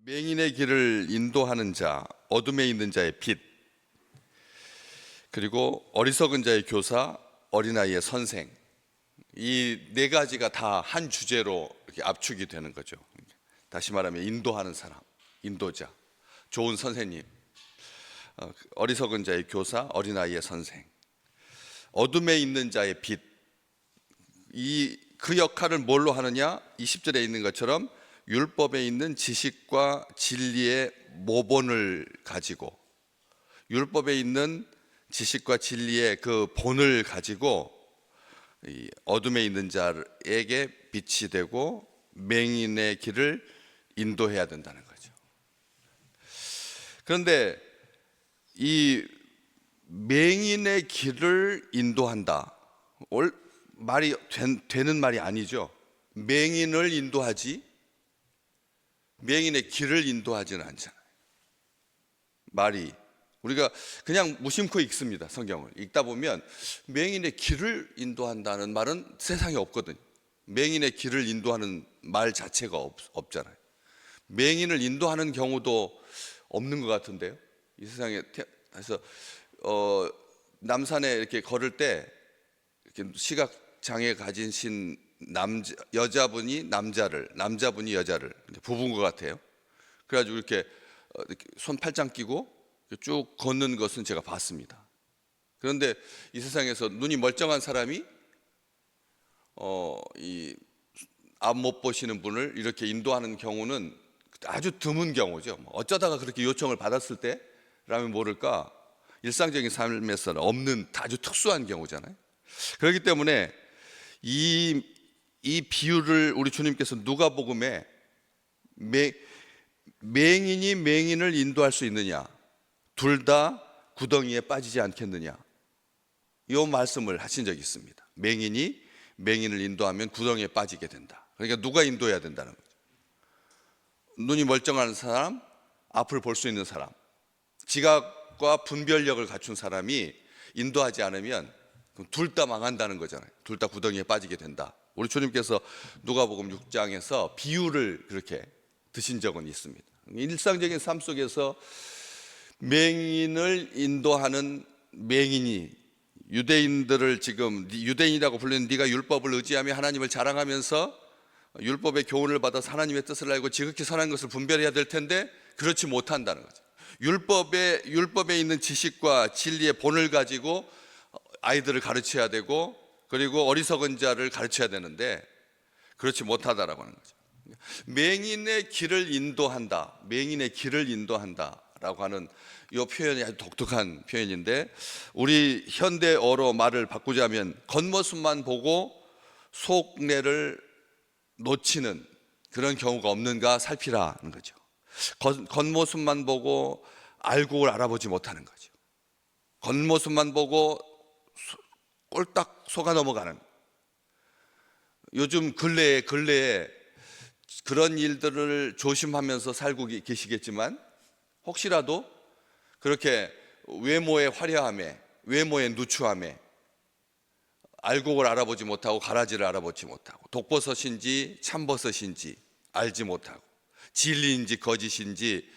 맹인의 길을 인도하는 자, 어둠에 있는 자의 빛, 그리고 어리석은 자의 교사, 어린아이의 선생, 이 네 가지가 다 한 주제로 이렇게 압축이 되는 거죠. 다시 말하면 인도하는 사람, 인도자, 좋은 선생님, 어리석은 자의 교사, 어린아이의 선생, 어둠에 있는 자의 빛. 그 역할을 뭘로 하느냐? 20절에 있는 것처럼 율법에 있는 지식과 진리의 모본을 가지고, 율법에 있는 지식과 진리의 그 본을 가지고 이 어둠에 있는 자에게 빛이 되고 맹인의 길을 인도해야 된다는 거죠. 그런데 이 맹인의 길을 인도한다, 말이 되는 말이 아니죠. 맹인을 인도하지 맹인의 길을 인도하지는 않잖아요. 말이, 우리가 그냥 무심코 읽습니다. 성경을 읽다 보면 맹인의 길을 인도한다는 말은 세상에 없거든요. 맹인의 길을 인도하는 말 자체가 없잖아요. 맹인을 인도하는 경우도 없는 것 같은데요. 이 세상에. 그래서 남산에 이렇게 걸을 때 이렇게 시각장애 가지신 여자분이 남자분이 여자를, 부부인 것 같아요. 그래가지고 이렇게 손 팔짱 끼고 쭉 걷는 것은 제가 봤습니다. 그런데 이 세상에서 눈이 멀쩡한 사람이 이 앞 못 보시는 분을 이렇게 인도하는 경우는 아주 드문 경우죠. 어쩌다가 그렇게 요청을 받았을 때라면 모를까, 일상적인 삶에서는 없는 아주 특수한 경우잖아요. 그렇기 때문에 이 비유를 우리 주님께서 누가복음에 맹인이 맹인을 인도할 수 있느냐, 둘 다 구덩이에 빠지지 않겠느냐, 이 말씀을 하신 적이 있습니다. 맹인이 맹인을 인도하면 구덩이에 빠지게 된다. 그러니까 누가 인도해야 된다는 거죠. 눈이 멀쩡한 사람, 앞을 볼 수 있는 사람, 지각과 분별력을 갖춘 사람이 인도하지 않으면 둘 다 망한다는 거잖아요. 둘 다 구덩이에 빠지게 된다. 우리 주님께서 누가복음 6장에서 비유를 그렇게 드신 적은 있습니다. 일상적인 삶 속에서 맹인을 인도하는 맹인이, 유대인들을 지금 유대인이라고 불리는 네가 율법을 의지하며 하나님을 자랑하면서 율법의 교훈을 받아서 하나님의 뜻을 알고 지극히 선한 것을 분별해야 될 텐데 그렇지 못한다는 거죠. 율법에 있는 지식과 진리의 본을 가지고 아이들을 가르쳐야 되고, 그리고 어리석은 자를 가르쳐야 되는데 그렇지 못하다라고 하는 거죠. 맹인의 길을 인도한다, 맹인의 길을 인도한다라고 하는 이 표현이 아주 독특한 표현인데, 우리 현대어로 말을 바꾸자면 겉모습만 보고 속내를 놓치는 그런 경우가 없는가 살피라는 거죠. 겉모습만 보고 알곡을 알아보지 못하는 거죠. 겉모습만 보고 꼴딱 속아 넘어가는, 요즘 근래에 그런 일들을 조심하면서 살고 계시겠지만, 혹시라도 그렇게 외모의 화려함에, 외모의 누추함에 알곡을 알아보지 못하고 가라지를 알아보지 못하고, 독버섯인지 참버섯인지 알지 못하고 진리인지 거짓인지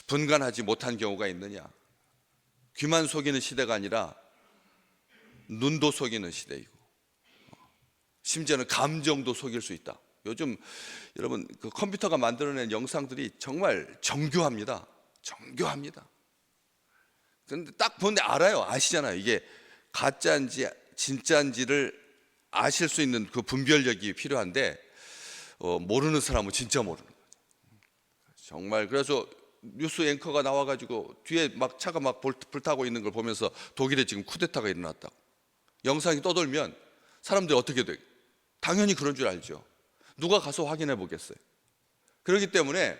분간하지 못한 경우가 있느냐. 귀만 속이는 시대가 아니라 눈도 속이는 시대이고, 심지어는 감정도 속일 수 있다. 요즘 여러분 그 컴퓨터가 만들어낸 영상들이 정말 정교합니다. 그런데 딱 보는데 아시잖아요. 이게 가짜인지 진짜인지를 아실 수 있는 그 분별력이 필요한데 모르는 사람은 진짜 모르는 거예요. 정말. 그래서 뉴스 앵커가 나와가지고 뒤에 막 차가 막 불타고 있는 걸 보면서 독일에 지금 쿠데타가 일어났다고 영상이 떠돌면 사람들이 어떻게 돼? 당연히 그런 줄 알죠. 누가 가서 확인해 보겠어요? 그렇기 때문에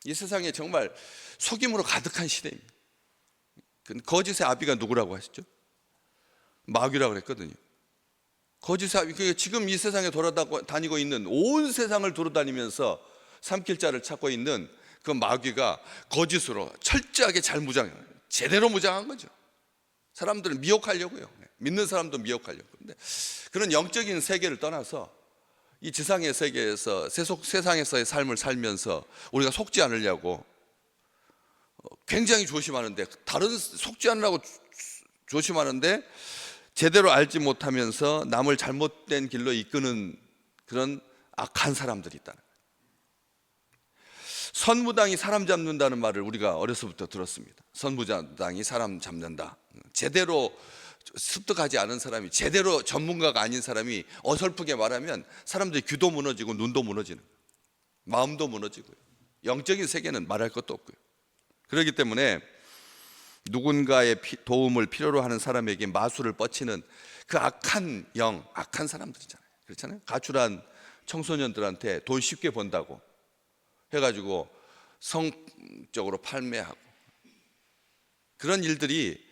이 세상에 정말 속임으로 가득한 시대입니다. 거짓의 아비가 누구라고 하시죠? 마귀라고 그랬거든요. 거짓의 아비, 지금 이 세상에 돌아다니고 있는, 온 세상을 돌아다니면서 삼킬 자를 찾고 있는 그 마귀가 거짓으로 철저하게 제대로 무장한 거죠. 사람들을 미혹하려고요. 믿는 사람도 미혹하려고. 근데 그런 영적인 세계를 떠나서 이 지상의 세계에서 세상에서의 삶을 살면서 우리가 속지 않으려고 굉장히 조심하는데, 다른 속지 않으려고 조심하는데 제대로 알지 못하면서 남을 잘못된 길로 이끄는 그런 악한 사람들이 있다는 거예요. 선무당이 사람 잡는다는 말을 우리가 어려서부터 들었습니다. 선무당이 사람 잡는다. 제대로 습득하지 않은 사람이, 제대로 전문가가 아닌 사람이 어설프게 말하면 사람들이 귀도 무너지고 눈도 무너지는 거예요. 마음도 무너지고요. 영적인 세계는 말할 것도 없고요. 그렇기 때문에 누군가의 도움을 필요로 하는 사람에게 마술을 뻗치는 그 악한 영, 악한 사람들이잖아요. 그렇잖아요. 가출한 청소년들한테 돈 쉽게 번다고 해가지고 성적으로 팔매하고, 그런 일들이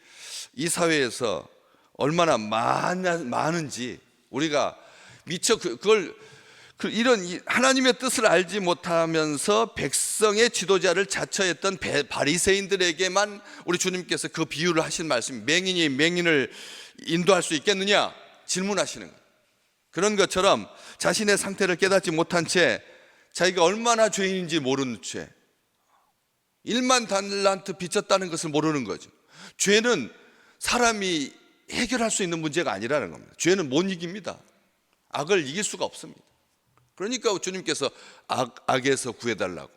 이 사회에서 얼마나 많은지 우리가 미처 이런 하나님의 뜻을 알지 못하면서 백성의 지도자를 자처했던 바리새인들에게만 우리 주님께서 그 비유를 하신 말씀, 맹인이 맹인을 인도할 수 있겠느냐 질문하시는 거예요. 그런 것처럼 자신의 상태를 깨닫지 못한 채 자기가 얼마나 죄인인지 모르는 채 1만 달란트 빚졌다는 것을 모르는 거죠. 죄는 사람이 해결할 수 있는 문제가 아니라는 겁니다. 죄는 못 이깁니다. 악을 이길 수가 없습니다. 그러니까 주님께서 악에서 구해달라고,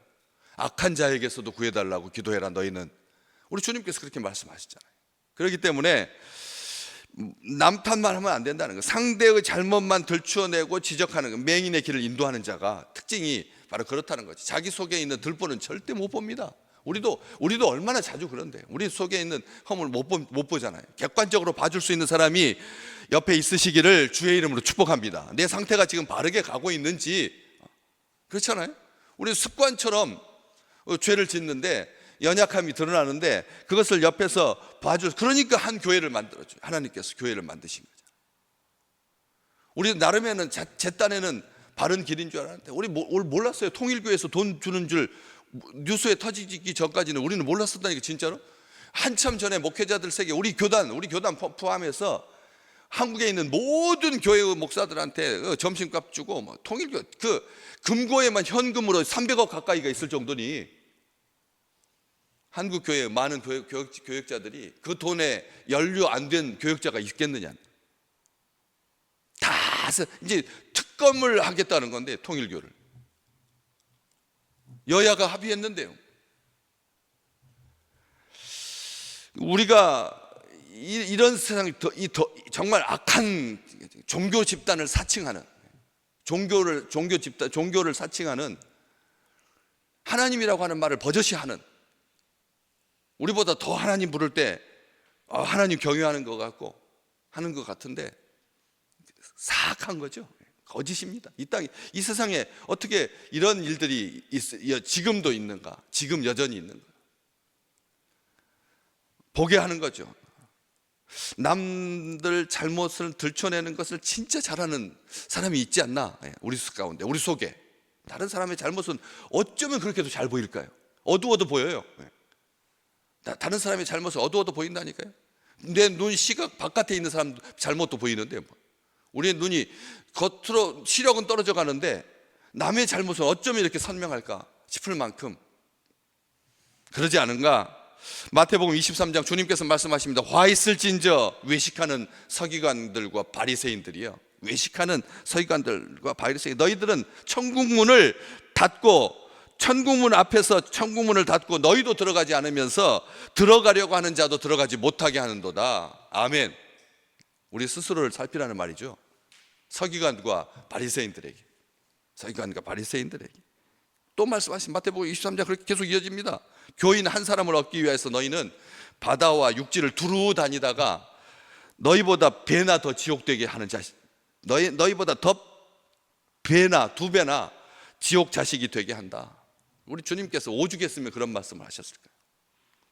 악한 자에게서도 구해달라고 기도해라 너희는, 우리 주님께서 그렇게 말씀하시잖아요. 그렇기 때문에 남 탓만 하면 안 된다는 거예요. 상대의 잘못만 들추어내고 지적하는 거, 맹인의 길을 인도하는 자가 특징이 바로 그렇다는 거지. 자기 속에 있는 들보는 절대 못 봅니다. 우리도 얼마나 자주 그런데 우리 속에 있는 허물을 못 보잖아요. 객관적으로 봐줄 수 있는 사람이 옆에 있으시기를 주의 이름으로 축복합니다. 내 상태가 지금 바르게 가고 있는지. 그렇잖아요. 우리 습관처럼 죄를 짓는데 연약함이 드러나는데 그것을 옆에서 봐줘. 그러니까 한 교회를 만들어줘요. 하나님께서 교회를 만드신 거죠. 우리 나름에는 제 딴에는 바른 길인 줄 알았는데 우리 몰랐어요. 통일교회에서 돈 주는 줄 뉴스에 터지기 전까지는 우리는 몰랐었다니까. 진짜로 한참 전에 목회자들 세계, 우리 교단 포함해서 한국에 있는 모든 교회의 목사들한테 점심값 주고 뭐 통일교 그 금고에만 현금으로 300억 가까이가 있을 정도니 한국 교회의 많은 교역자들이 그 돈에 연루 안 된 교역자가 있겠느냐. 다 이제 특검을 하겠다는 건데 통일교를 여야가 합의했는데요. 우리가 이런 세상, 정말 악한 종교 집단을 사칭하는, 종교를 사칭하는, 하나님이라고 하는 말을 버젓이 하는, 우리보다 더 하나님 부를 때 하나님 경외하는 것 같고 하는 것 같은데 사악한 거죠. 거짓입니다. 이 세상에 어떻게 이런 일들이 지금도 있는가? 지금 여전히 있는가? 보게 하는 거죠. 남들 잘못을 들춰내는 것을 진짜 잘하는 사람이 있지 않나? 우리 가운데, 우리 속에 다른 사람의 잘못은 어쩌면 그렇게도 잘 보일까요? 어두워도 보여요. 다른 사람의 잘못은 어두워도 보인다니까요. 내 눈 시각 바깥에 있는 사람 잘못도 보이는데 우리의 눈이 겉으로 시력은 떨어져 가는데 남의 잘못은 어쩌면 이렇게 선명할까 싶을 만큼 그러지 않은가? 마태복음 23장 주님께서 말씀하십니다. 화 있을진저 외식하는 서기관들과 바리새인들이요. 외식하는 서기관들과 바리새인, 너희들은 천국문을 닫고, 천국문 앞에서 천국문을 닫고 너희도 들어가지 않으면서 들어가려고 하는 자도 들어가지 못하게 하는도다. 아멘. 우리 스스로를 살피라는 말이죠. 서기관과 바리새인들에게, 서기관과 바리새인들에게 또 말씀하신 마태복음 23장 그렇게 계속 이어집니다. 교인 한 사람을 얻기 위해서 너희는 바다와 육지를 두루 다니다가 너희보다 배나 더 지옥되게 하는 자식, 너희보다 더 배나 두 배나 지옥 자식이 되게 한다. 우리 주님께서 오죽했으면 그런 말씀을 하셨을까요?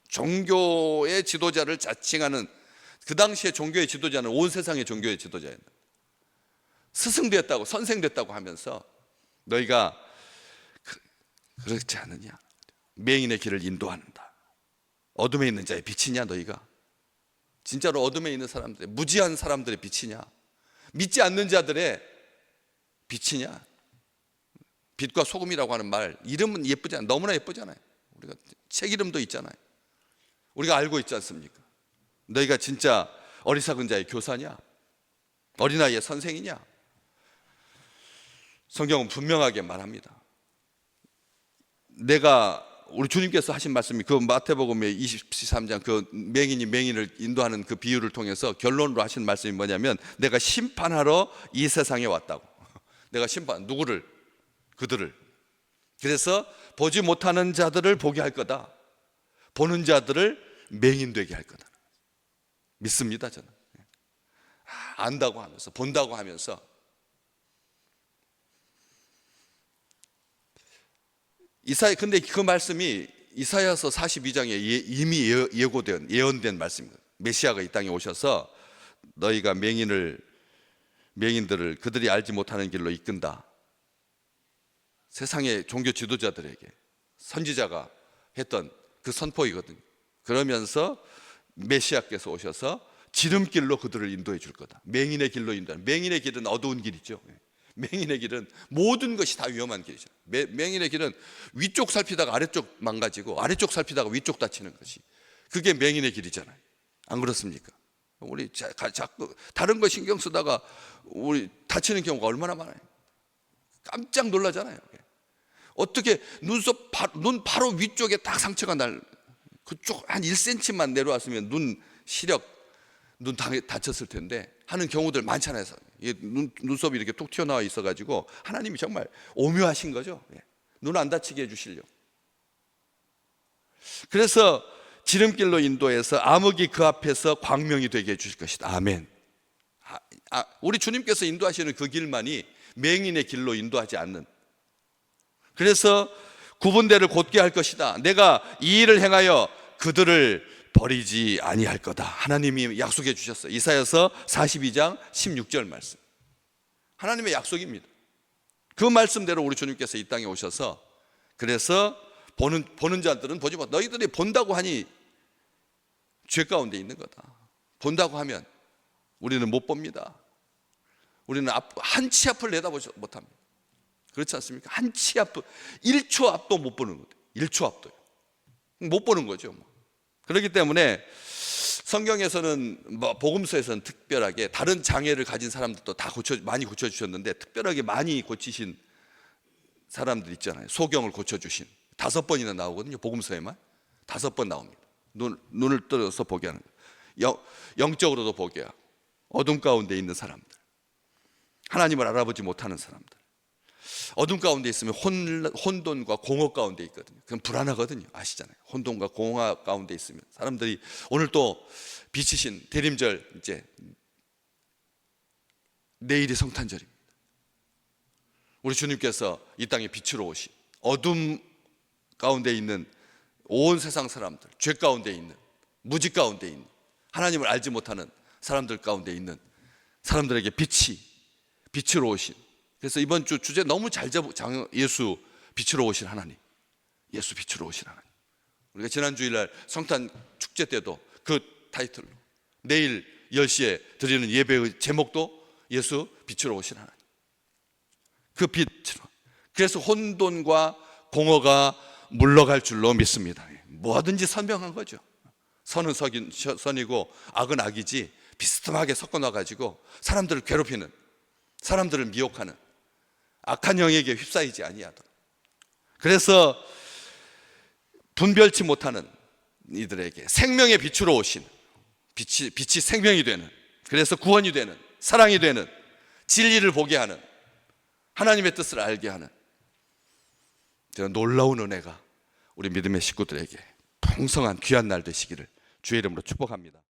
종교의 지도자를 자칭하는, 그 당시에 종교의 지도자는 온 세상의 종교의 지도자였는데 스승됐다고, 선생됐다고 하면서 너희가 그렇지 않느냐? 맹인의 길을 인도한다. 어둠에 있는 자의 빛이냐 너희가? 진짜로 어둠에 있는 사람들, 무지한 사람들의 빛이냐? 믿지 않는 자들의 빛이냐? 빛과 소금이라고 하는 말, 이름은 예쁘잖아요. 너무나 예쁘잖아요. 우리가 책 이름도 있잖아요. 우리가 알고 있지 않습니까? 너희가 진짜 어리석은 자의 교사냐? 어린아이의 선생이냐? 성경은 분명하게 말합니다. 내가 우리 주님께서 하신 말씀이 그 마태복음의 23장 그 맹인이 맹인을 인도하는 그 비유를 통해서 결론으로 하신 말씀이 뭐냐면, 내가 심판하러 이 세상에 왔다고. 내가 심판, 누구를? 그들을. 그래서 보지 못하는 자들을 보게 할 거다. 보는 자들을 맹인되게 할 거다. 믿습니다, 저는. 안다고 하면서, 본다고 하면서. 근데 그 말씀이 이사야서 42장에 이미 예언된 말씀입니다. 메시아가 이 땅에 오셔서 너희가 맹인들을 그들이 알지 못하는 길로 이끈다. 세상의 종교 지도자들에게 선지자가 했던 그 선포이거든요. 그러면서 메시아께서 오셔서 지름길로 그들을 인도해 줄 거다. 맹인의 길로 인도하는. 맹인의 길은 어두운 길이죠. 맹인의 길은 모든 것이 다 위험한 길이죠. 맹인의 길은 위쪽 살피다가 아래쪽 망가지고 아래쪽 살피다가 위쪽 다치는 것이, 그게 맹인의 길이잖아요. 안 그렇습니까? 우리 자꾸 다른 거 신경 쓰다가 우리 다치는 경우가 얼마나 많아요. 깜짝 놀라잖아요. 어떻게 눈 바로 위쪽에 딱 상처가 그쪽 한 1cm만 내려왔으면 눈 다쳤을 텐데 하는 경우들 많잖아요. 눈썹이 이렇게 툭 튀어나와 있어가지고 하나님이 정말 오묘하신 거죠. 눈 안 다치게 해주시려고. 그래서 지름길로 인도해서 암흑이 그 앞에서 광명이 되게 해주실 것이다. 아멘. 우리 주님께서 인도하시는 그 길만이 맹인의 길로 인도하지 않는. 그래서 구분대를 곧게 할 것이다. 내가 이 일을 행하여 그들을 버리지 아니할 거다. 하나님이 약속해 주셨어요. 이사야서 42장 16절 말씀. 하나님의 약속입니다. 그 말씀대로 우리 주님께서 이 땅에 오셔서, 그래서 보는 자들은 보지 못. 너희들이 본다고 하니 죄 가운데 있는 거다. 본다고 하면 우리는 못 봅니다. 우리는 한 치 앞을 내다보지 못합니다. 그렇지 않습니까? 한 치 앞, 1초 앞도 못 보는 거예요. 1초 앞도요. 못 보는 거죠. 그렇기 때문에 성경에서는 복음서에서는 특별하게 다른 장애를 가진 사람들도 다 많이 고쳐주셨는데, 특별하게 많이 고치신 사람들 있잖아요. 소경을 고쳐주신 5번이나 나오거든요. 복음서에만 5번 나옵니다. 눈을 떠서 보게 하는 거예요. 영적으로도 보게 하고, 어둠 가운데 있는 사람들, 하나님을 알아보지 못하는 사람들, 어둠 가운데 있으면 혼돈과 공허 가운데 있거든요. 그럼 불안하거든요. 아시잖아요. 혼돈과 공허 가운데 있으면 사람들이, 오늘 또 빛이신 대림절, 이제 내일이 성탄절입니다. 우리 주님께서 이 땅에 빛으로 오신, 어둠 가운데 있는 온 세상 사람들, 죄 가운데 있는, 무지 가운데 있는, 하나님을 알지 못하는 사람들 가운데 있는 사람들에게 빛으로 오신. 그래서 이번 주 주제 너무 잘 예수 빛으로 오신 하나님. 예수 빛으로 오신 하나님. 우리가 지난 주일날 성탄 축제 때도 그 타이틀로, 내일 10시에 드리는 예배의 제목도 예수 빛으로 오신 하나님. 그 빛으로. 그래서 혼돈과 공허가 물러갈 줄로 믿습니다. 뭐든지 선명한 거죠. 선은 선이고 악은 악이지, 비스듬하게 섞어 놔가지고 사람들을 괴롭히는, 사람들을 미혹하는 악한 영에게 휩싸이지 아니하도록. 그래서 분별치 못하는 이들에게 생명의 빛으로 오신, 빛이 생명이 되는, 그래서 구원이 되는, 사랑이 되는, 진리를 보게 하는, 하나님의 뜻을 알게 하는 놀라운 은혜가 우리 믿음의 식구들에게 풍성한 귀한 날 되시기를 주의 이름으로 축복합니다.